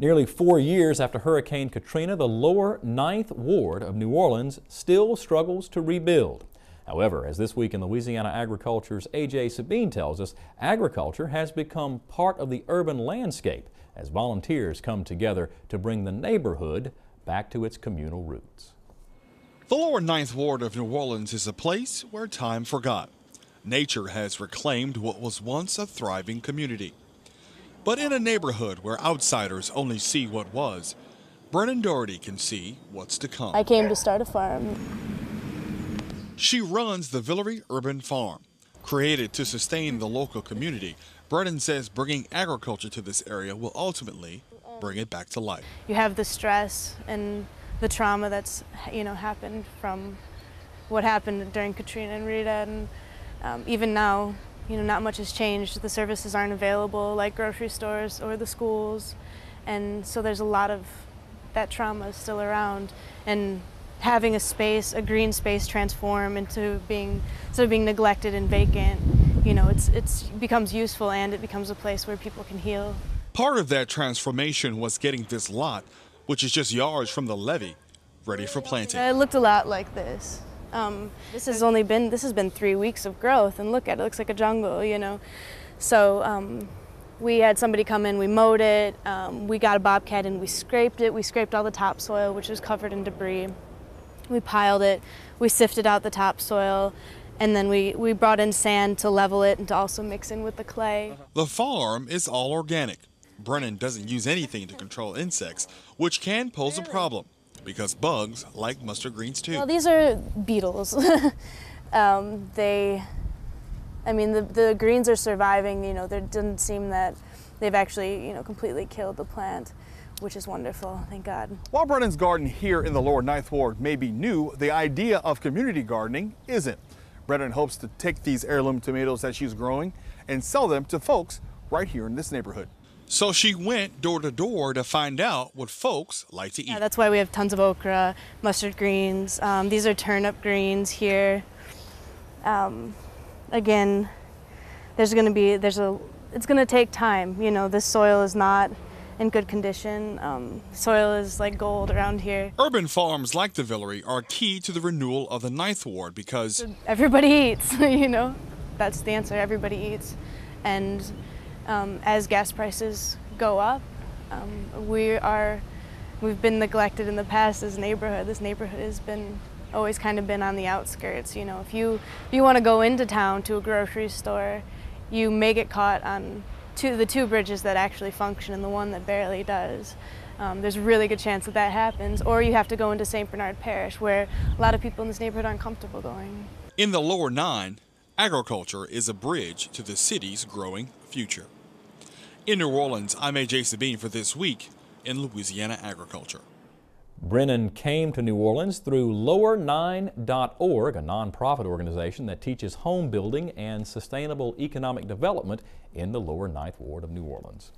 Nearly 4 years after Hurricane Katrina, the lower 9th Ward of New Orleans still struggles to rebuild. However, as This Week in Louisiana Agriculture's A.J. Sabine tells us, agriculture has become part of the urban landscape as volunteers come together to bring the neighborhood back to its communal roots. The lower 9th Ward of New Orleans is a place where time forgot. Nature has reclaimed what was once a thriving community. But in a neighborhood where outsiders only see what was, Brennan Doherty can see what's to come. I came to start a farm. She runs the Villery Urban Farm. Created to sustain the local community, Brennan says bringing agriculture to this area will ultimately bring it back to life. You have the stress and the trauma that's happened from what happened during Katrina and Rita, and even now, not much has changed. The services aren't available like grocery stores or the schools, and so there's a lot of that trauma still around. And having a space, a green space, transform into being, instead of being neglected and vacant, it becomes useful, and it becomes a place where people can heal. Part of that transformation was getting this lot, which is just yards from the levee, ready for planting. It looked a lot like this. This has been 3 weeks of growth, and look at it, it looks like a jungle, So we had somebody come in, we mowed it, we got a bobcat and we scraped it. We scraped all the topsoil, which was covered in debris. We piled it, we sifted out the topsoil, and then we brought in sand to level it and to also mix in with the clay. The farm is all organic. Brennan doesn't use anything to control insects, which can pose a problem, because bugs like mustard greens too. Well, these are beetles. The greens are surviving. There doesn't seem that they've actually, completely killed the plant, which is wonderful, thank God. While Brennan's garden here in the lower 9th Ward may be new, the idea of community gardening isn't. Brennan hopes to take these heirloom tomatoes that she's growing and sell them to folks right here in this neighborhood. So she went door to door to find out what folks like to eat. Yeah, that's why we have tons of okra, mustard greens. These are turnip greens here. Again, it's going to take time. This soil is not in good condition. Soil is like gold around here. Urban farms like the Villery are key to the renewal of the 9th Ward because everybody eats, That's the answer, everybody eats. And as gas prices go up, we've been neglected in the past as a neighborhood. This neighborhood has always kind of been on the outskirts. If you want to go into town to a grocery store, you may get caught on the two bridges that actually function and the one that barely does. There's a really good chance that happens, or you have to go into St. Bernard Parish, where a lot of people in this neighborhood aren't comfortable going. In the lower 9, agriculture is a bridge to the city's growing future. In New Orleans, I'm A.J. Sabine for This Week in Louisiana Agriculture. Brennan came to New Orleans through lower9.org, a nonprofit organization that teaches home building and sustainable economic development in the lower 9th Ward of New Orleans.